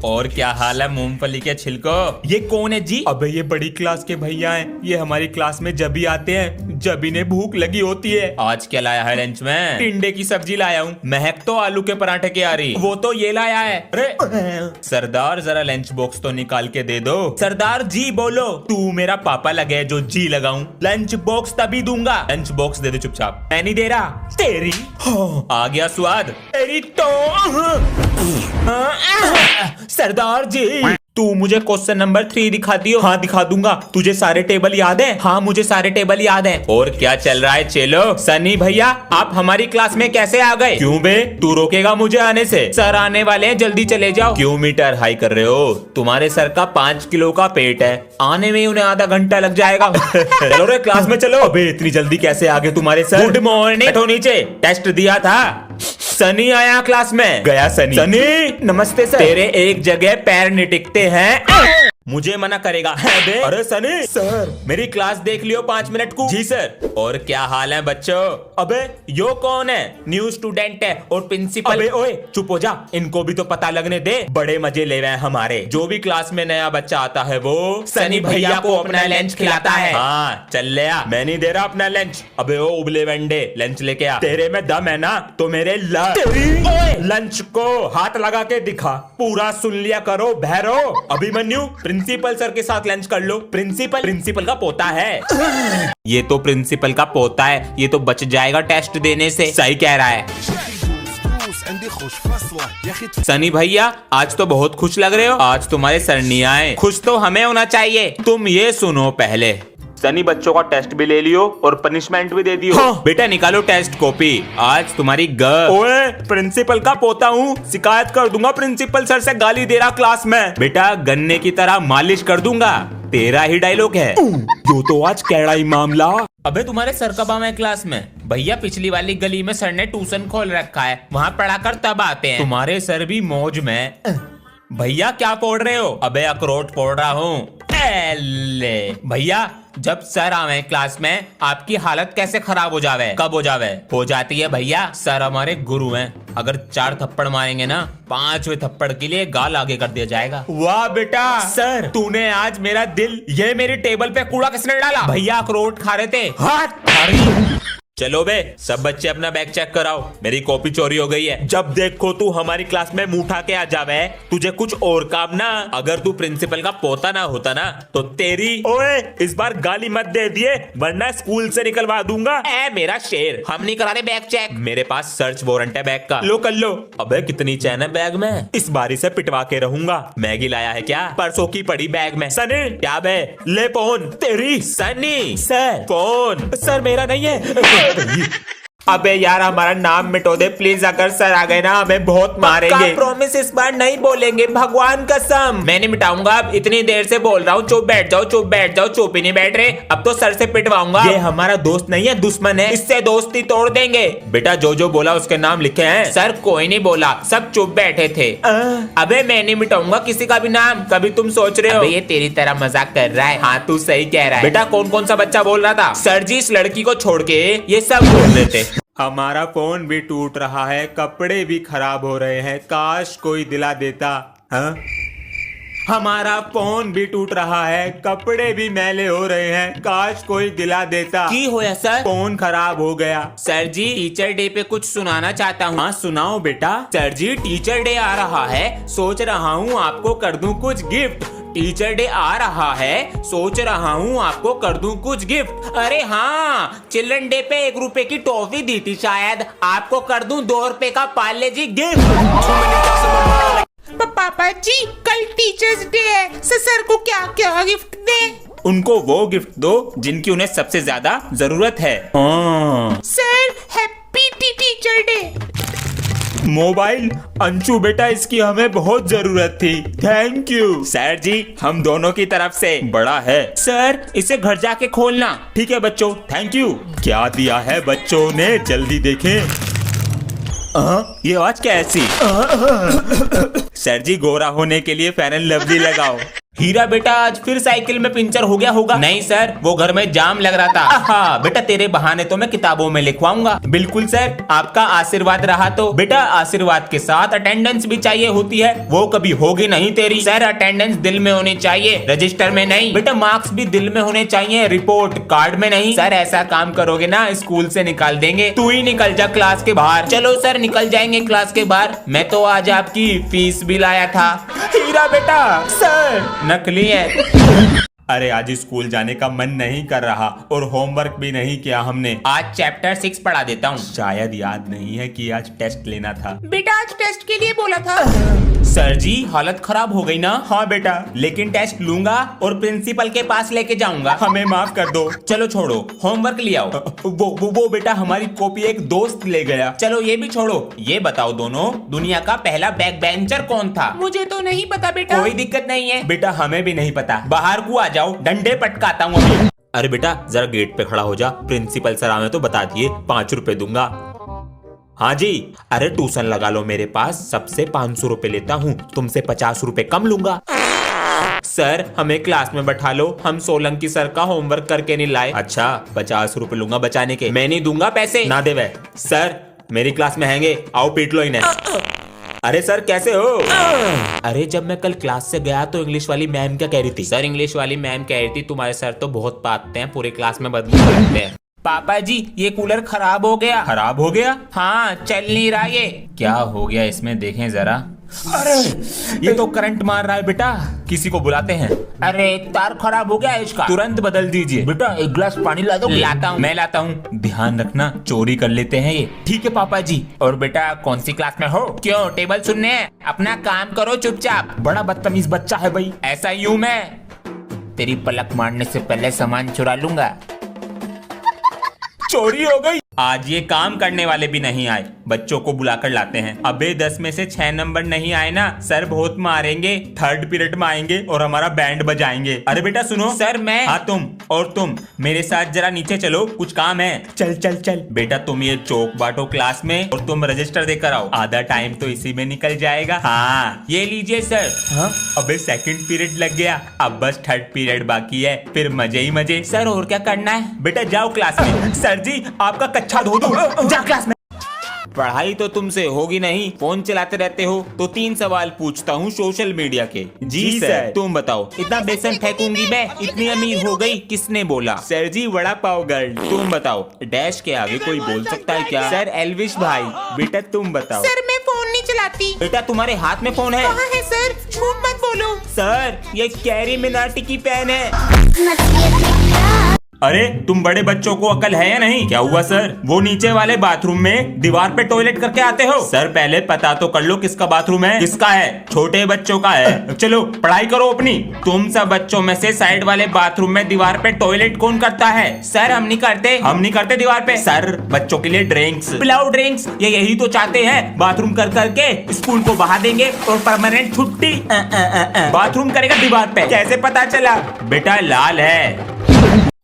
और क्या हाल है मूंगफली के छिलको? ये कौन है जी? अबे ये बड़ी क्लास के भैया हैं। ये हमारी क्लास में जब भी आते हैं जब इन्हें भूख लगी होती है। आज क्या लाया है लंच में? टिंडे की सब्जी लाया हूँ। महक तो आलू के पराठे की आ रही। वो तो ये लाया है। अरे सरदार जरा लंच बॉक्स तो निकाल के दे दो। सरदार जी बोलो। तू मेरा पापा लगे जो जी लगाऊं। लंच बॉक्स तभी दूंगा। लंच बॉक्स दे दे चुपचाप। मैं नहीं दे रहा। तेरी आ गया स्वाद। तेरी तो सरदार जी तू मुझे क्वेश्चन नंबर 3 दिखा दियो। हाँ दिखा दूंगा। तुझे सारे टेबल याद है? हाँ मुझे सारे टेबल याद है। और क्या चल रहा है चेलो? सनी भैया आप हमारी क्लास में कैसे आ गए? क्यों बे तू रोकेगा मुझे आने से? सर आने वाले हैं जल्दी चले जाओ। क्यों मीटर हाई कर रहे हो? तुम्हारे सर का 5 किलो का पेट है। आने में उन्हें आधा घंटा लग जाएगा। चलो रे क्लास में चलो। अबे इतनी जल्दी कैसे आ गए तुम्हारे सर? Good morning. बैठो नीचे। टेस्ट दिया था। सनी आया क्लास में। गया सनी। सनी नमस्ते सर। तेरे एक जगह पैर नहीं टिकते हैं। मुझे मना करेगा? अरे सनी सर मेरी क्लास देख लियो 5 मिनट को। जी सर। और क्या हाल है बच्चों? अबे यो कौन है? न्यू स्टूडेंट है और प्रिंसिपल। अबे ओए चुप हो जा। इनको भी तो पता लगने दे। बड़े मजे ले रहे हैं हमारे। जो भी क्लास में नया बच्चा आता है वो सनी भैया को अपना लंच खिलाता है। हाँ चल ले आ। मैं नहीं दे रहा अपना लंच। अबे ओ उबले वंडे लंच लेके आ। तेरे में दम है ना तो मेरे लंच को हाथ लगा के दिखा। पूरा सुन लिया करो भैरो। अभिमन्यु प्रिंसिपल सर के साथ लंच कर लो। प्रिंसिपल का पोता है। ये तो प्रिंसिपल का पोता है। ये तो बच जाएगा टेस्ट देने से। सही कह रहा है। सनी भैया आज तो बहुत खुश लग रहे हो। आज तुम्हारे सर नहीं आए। खुश तो हमें होना चाहिए। तुम ये सुनो पहले। सनी बच्चों का टेस्ट भी ले लियो और पनिशमेंट भी दे दियो। हाँ। बेटा निकालो टेस्ट कॉपी। आज तुम्हारी ओए प्रिंसिपल का पोता हूँ। शिकायत कर दूंगा प्रिंसिपल सर से। गाली दे रहा क्लास में। बेटा गन्ने की तरह मालिश कर दूंगा। तेरा ही डायलॉग है। जो तो आज कैड़ा ही मामला। अबे तुम्हारे सर कब आए क्लास में? भैया पिछली वाली गली में सर ने ट्यूशन खोल रखा है। वहाँ पढ़ाकर तब आते हैं। तुम्हारे सर भी मौज में। भैया क्या पढ़ रहे हो? अबे अखरोट पढ़ रहा हूँ। भैया जब सर आवे क्लास में आपकी हालत कैसे खराब हो जावे? कब हो जावे? हो जाती है भैया। सर हमारे गुरु हैं। अगर 4 थप्पड़ मारेंगे ना 5वें थप्पड़ के लिए गाल आगे कर दिया जाएगा। वाह बेटा। सर तूने आज मेरा दिल। ये मेरी टेबल पे कूड़ा किसने डाला? भैया अखरोट खा रहे थे। हाथ चलो बे सब बच्चे अपना बैग चेक कराओ। मेरी कॉपी चोरी हो गई है। जब देखो तू हमारी क्लास में मुंह उठा के आ जावे। तुझे कुछ और काम ना। अगर तू प्रिंसिपल का पोता ना होता ना तो तेरी ओए इस बार गाली मत दे दिए वरना स्कूल से निकलवा दूंगा। ए मेरा शेर हम नहीं करा रहे बैग चेक। मेरे पास सर्च वारंट है बैग का। लो कर लो। अबे कितनी चैन है बैग में? इस बारी से पिटवा के रहूंगा। मैगी लाया है क्या? परसों की पड़ी बैग में। सनी क्या बे? ले फोन। तेरी सनी सर फोन। सर मेरा नहीं है। अबे यार हमारा नाम मिटो दे प्लीज। अगर सर आ गए ना हमें बहुत मारेंगे। प्रॉमिस इस बार नहीं बोलेंगे भगवान कसम। मैं नहीं मिटाऊंगा। अब इतनी देर से बोल रहा हूँ चुप बैठ जाओ चुप बैठ जाओ। चुप ही नहीं बैठ रहे। अब तो सर से पिटवाऊंगा। ये हमारा दोस्त नहीं है दुश्मन है। इससे दोस्ती तोड़ देंगे। बेटा जो बोला उसके नाम लिखे हैं। सर कोई नहीं बोला सब चुप बैठे थे। अबे मैं नहीं मिटाऊंगा किसी का भी नाम। कभी तुम सोच रहे हो ये तेरी तरह मजाक कर रहा है। हाँ तू सही कह रहा है। बेटा कौन सा बच्चा बोल रहा था? सर जी इस लड़की को छोड़ के ये सब बोल रहे थे। हमारा फोन भी टूट रहा है। कपड़े भी खराब हो रहे हैं। काश कोई दिला देता। हाँ? हमारा फोन भी टूट रहा है। कपड़े भी मैले हो रहे हैं। काश कोई दिला देता। की होया सर? फोन खराब हो गया। सर जी टीचर डे पे कुछ सुनाना चाहता हूँ। हाँ सुनाओ बेटा। सर जी टीचर डे आ रहा है। सोच रहा हूँ आपको कर दूं कुछ गिफ्ट। टीचर डे आ रहा है। सोच रहा हूँ आपको कर दूं कुछ गिफ्ट। अरे हाँ चिल्ड्रन डे पे 1 रुपए की टॉफी दी थी शायद। आपको कर दूं 2 रुपए का पार्ले जी गिफ्ट। पापा जी कल टीचर्स डे है। सर को क्या क्या गिफ्ट दे? उनको वो गिफ्ट दो जिनकी उन्हें सबसे ज्यादा जरूरत है। Sir happy teacher day. Mobile? Anshu बेटा इसकी हमें बहुत जरूरत थी। Thank you. सर जी हम दोनों की तरफ से। बड़ा है सर इसे घर जाके खोलना। ठीक है बच्चों थैंक यू। क्या दिया है बच्चों ने जल्दी देखें। ये आवाज कैसी? सर जी गोरा होने के लिए फेयर एंड लवली लगाओ। हीरा बेटा आज फिर साइकिल में पंचर हो गया होगा। नहीं सर, वो घर में जाम लग रहा था। आहा, बेटा तेरे बहाने तो मैं किताबों में लिखवाऊंगा। बिल्कुल सर, आपका आशीर्वाद रहा तो। बेटा आशीर्वाद के साथ अटेंडेंस भी चाहिए होती है, वो कभी होगी नहीं तेरी। सर अटेंडेंस दिल में होनी चाहिए, रजिस्टर में नहीं। बेटा मार्क्स भी दिल में होने चाहिए, रिपोर्ट कार्ड में नहीं। सर ऐसा काम करोगे ना स्कूल से निकाल देंगे। तू ही निकल जा क्लास के बाहर। चलो सर निकल जाएंगे क्लास के बाहर। मैं तो आज आपकी फीस भी लाया था। हीरा बेटा सर नकली है। अरे आज स्कूल जाने का मन नहीं कर रहा और होमवर्क भी नहीं किया हमने। आज चैप्टर 6 पढ़ा देता हूँ। शायद याद नहीं है कि आज टेस्ट लेना था। बेटा आज टेस्ट के लिए बोला था। सर जी हालत खराब हो गई ना। हाँ बेटा, लेकिन टेस्ट लूंगा और प्रिंसिपल के पास लेके जाऊंगा। हमें माफ कर दो। चलो छोड़ो, होमवर्क ले आओ। वो बेटा हमारी कॉपी एक दोस्त ले गया। चलो ये भी छोड़ो। ये बताओ दोनों, दुनिया का पहला बैक बेंचर कौन था? मुझे तो नहीं पता बेटा। कोई दिक्कत नहीं है बेटा, हमें भी नहीं पता। बाहर को आ जाओ, डंडे पटकाता हूँ अभी। अरे बेटा जरा गेट पे खड़ा हो जा, प्रिंसिपल सर आवे तो बता दिए, 5 रुपए दूंगा। हाँ जी। अरे ट्यूशन लगा लो मेरे पास, सबसे 500 रुपए लेता हूँ, तुमसे 50 रुपए कम लूंगा। सर हमें क्लास में बैठा लो, हम सोलंकी सर का होमवर्क करके नहीं लाए। अच्छा 50 रुपए लूंगा बचाने के। मैं नहीं दूंगा पैसे। ना दे वे। सर मेरी क्लास में हैंगे, आओ पीट लो इन्हें। अरे सर कैसे हो? अरे जब मैं कल क्लास से गया तो इंग्लिश वाली मैम क्या कह रही थी? सर इंग्लिश वाली मैम कह रही थी तुम्हारे सर तो बहुत पाते हैं, पूरे क्लास में बदबू करते हैं। पापा जी ये कूलर खराब हो गया। खराब हो गया? हाँ चल नहीं रहा ये। क्या हो गया इसमें, देखें जरा। अरे ये तो करंट मार रहा है बेटा, किसी को बुलाते हैं। अरे तार खराब हो गया है इसका, तुरंत बदल दीजिए। बेटा एक गिलास पानी ला दो। लाता हूँ, मैं लाता हूँ। ध्यान रखना चोरी कर लेते हैं ये। ठीक है पापा जी। और बेटा कौन सी क्लास में हो? क्यों टेबल सुनने हैं? अपना काम करो चुपचाप। बड़ा बदतमीज बच्चा है भाई। ऐसा ही हूँ मैं, तेरी पलक मारने से पहले सामान चुरा लूंगा। चोरी हो गई। आज ये काम करने वाले भी नहीं आए, बच्चों को बुलाकर लाते हैं। अबे 10 में से 6 नंबर नहीं आए ना, सर बहुत मारेंगे। 3rd पीरियड में आएंगे और हमारा बैंड बजाएंगे। अरे बेटा सुनो। सर मैं। हाँ तुम, और तुम मेरे साथ जरा नीचे चलो, कुछ काम है। चल चल चल। बेटा तुम ये चौक बांटो क्लास में और तुम रजिस्टर देकर आओ, आधा टाइम तो इसी में निकल जाएगा। हाँ ये लीजिए सर। हाँ अबे 2nd पीरियड लग गया, अब बस 3rd पीरियड बाकी है, फिर मजे ही मजे। सर और क्या करना है? बेटा जाओ क्लास में। सर जी आपका कच्चा धो दो, जा क्लास में। पढ़ाई तो तुमसे होगी नहीं, फोन चलाते रहते हो। तो 3 सवाल पूछता हूँ सोशल मीडिया के। जी सर। तुम बताओ, इतना बेसन फेंकूंगी मैं, इतनी अमीर हो गई, किसने बोला? सर जी वड़ा पाव गर्ल। तुम बताओ, डैश के आगे कोई बोल सकता है क्या? सर एल्विश भाई। बेटा तुम बताओ। सर मैं फोन नहीं चलाती। बेटा तुम्हारे हाथ में फोन है? कहाँ है सर? झूठ मत बोलो। सर ये कैरी मिनाटी की पेन है। अरे तुम बड़े बच्चों को अकल है या नहीं? क्या हुआ सर? वो नीचे वाले बाथरूम में दीवार पे टॉयलेट करके आते हो? सर पहले पता तो कर लो किसका बाथरूम है। किसका है? छोटे बच्चों का है। चलो पढ़ाई करो अपनी। तुम सब बच्चों में से साइड वाले बाथरूम में दीवार पे टॉयलेट कौन करता है? सर हम नहीं करते। हम नहीं करते दीवार पे। सर बच्चों के लिए ड्रिंक्स पिलाओ, ड्रिंक्स। ये यही तो चाहते हैं, बाथरूम कर करके स्कूल को बहा देंगे और परमानेंट छुट्टी। बाथरूम करेगा दीवार पे, कैसे पता चला? बेटा लाल है।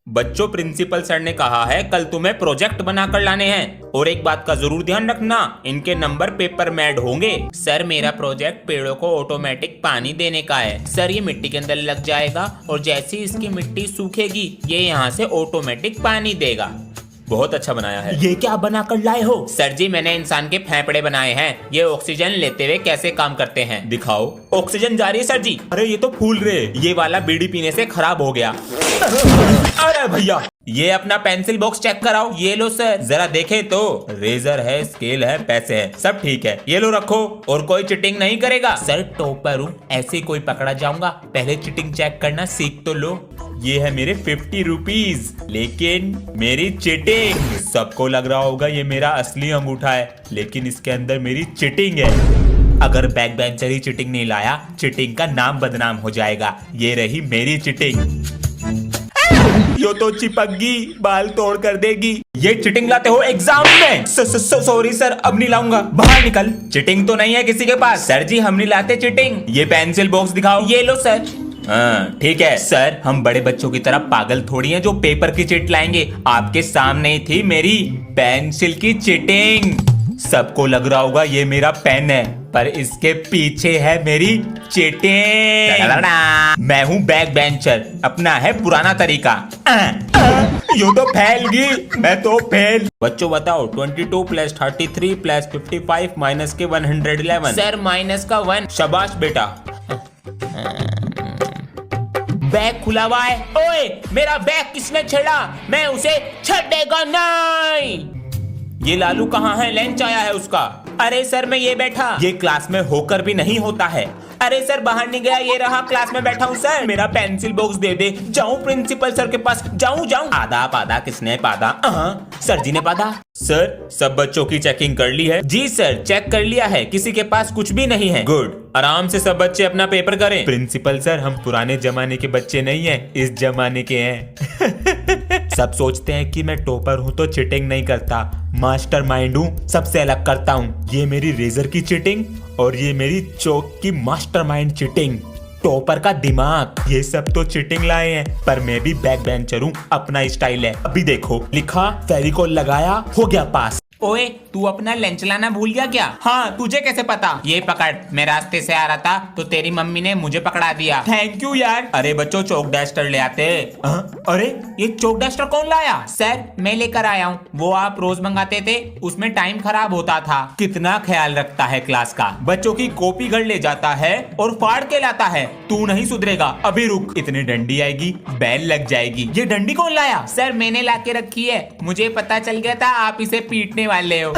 बच्चों प्रिंसिपल सर ने कहा है कल तुम्हें प्रोजेक्ट बनाकर लाने हैं, और एक बात का जरूर ध्यान रखना, इनके नंबर पेपर में ऐड होंगे। सर मेरा प्रोजेक्ट पेड़ों को ऑटोमेटिक पानी देने का है। सर ये मिट्टी के अंदर लग जाएगा और जैसे ही इसकी मिट्टी सूखेगी ये यहाँ से ऑटोमेटिक पानी देगा। बहुत अच्छा बनाया है। ये क्या बना कर लाए हो? सर जी मैंने इंसान के फेफड़े बनाए हैं, ये ऑक्सीजन लेते हुए कैसे काम करते हैं। दिखाओ। ऑक्सीजन जा रही है सर जी। अरे ये तो फूल रहे, ये वाला बीड़ी पीने से खराब हो गया। अरे भैया ये अपना पेंसिल बॉक्स चेक कराओ। ये लो सर जरा देखे तो, रेजर है, स्केल है, पैसे है, सब ठीक है। ये लो रखो, और कोई चिटिंग नहीं करेगा। सर टॉपर हूँ, ऐसे कोई पकड़ा जाऊंगा, पहले चिटिंग चेक करना सीख तो लो। ये है मेरे 50 रुपीज, लेकिन मेरी चिटिंग। सबको लग रहा होगा ये मेरा असली अंगूठा है, लेकिन इसके अंदर मेरी चिटिंग है। अगर बैक बेंचर ही चिटिंग नहीं लाया, चिटिंग का नाम बदनाम हो जाएगा। ये रही मेरी चिटिंग। यो तो चिपकगी, बाल तोड़ कर देगी। ये चिटिंग लाते हो एग्जाम में? सॉरी सर, अब नहीं लाऊंगा। बाहर निकल। चिटिंग तो नहीं है किसी के पास? सर जी हम नहीं लाते चिटिंग। ये पेंसिल बॉक्स दिखाओ। ये लो सर। हाँ ठीक है सर, हम बड़े बच्चों की तरह पागल थोड़ी हैं जो पेपर की चिट लाएंगे। आपके सामने ही थी मेरी पेंसिल की चिटिंग। सबको लग रहा होगा ये मेरा पेन है, पर इसके पीछे है मेरी चीटिंग। मैं हूँ बैक बेंचर, अपना है पुराना तरीका। यू तो फैल गई, मैं तो फेल। बच्चों बताओ 22 प्लस 33 प्लस 55 माइनस के 111। सर माइनस का 1। शाबाश बेटा। बैग खुला हुआ है। ओए मेरा बैग किसने छेड़ा? मैं उसे छेड़ेगा नहीं। ये लालू कहाँ है? लंच आया है उसका। अरे सर मैं ये बैठा। ये क्लास में होकर भी नहीं होता है। अरे सर बाहर नहीं गया, ये रहा क्लास में बैठा हूँ सर। मेरा पेंसिल बॉक्स दे दे। जाऊं प्रिंसिपल सर के पास? जाऊं? आधा पादा किसने पादा? सर जी ने पादा। सर सब बच्चों की चेकिंग कर ली है? जी सर चेक कर लिया है, किसी के पास कुछ भी नहीं है। गुड, आराम से सब बच्चे अपना पेपर करें। प्रिंसिपल सर हम पुराने जमाने के बच्चे नहीं हैं, इस जमाने के हैं। सब सोचते हैं कि मैं टॉपर हूँ तो चीटिंग नहीं करता, मास्टर माइंड हूँ, सबसे अलग करता हूँ। ये मेरी रेजर की चीटिंग और ये मेरी चौक की मास्टरमाइंड चीटिंग। टॉपर का दिमाग, ये सब तो चीटिंग लाए हैं, पर मैं भी बैक बेंचर हूँ, अपना स्टाइल है। अभी देखो, लिखा फेविकोल लगाया, हो गया पास। ओए तू अपना लंच लाना भूल गया क्या? हाँ तुझे कैसे पता? ये पकड़, मैं रास्ते से आ रहा था तो तेरी मम्मी ने मुझे पकड़ा दिया। थैंक यू यार। अरे बच्चों चौक डस्टर ले आते। अरे ये चौक डस्टर कौन लाया? सर मैं लेकर आया हूँ, वो आप रोज मंगाते थे, उसमें टाइम खराब होता था। कितना ख्याल रखता है क्लास का। बच्चों की कॉपी घर ले जाता है और फाड़ के लाता है। तू नहीं सुधरेगा, अभी रुक, इतनी डंडी आएगी, बैल लग जाएगी। ये डंडी कौन लाया? सर मैंने लाके रखी है, मुझे पता चल गया था आप इसे पीटने वाले हो।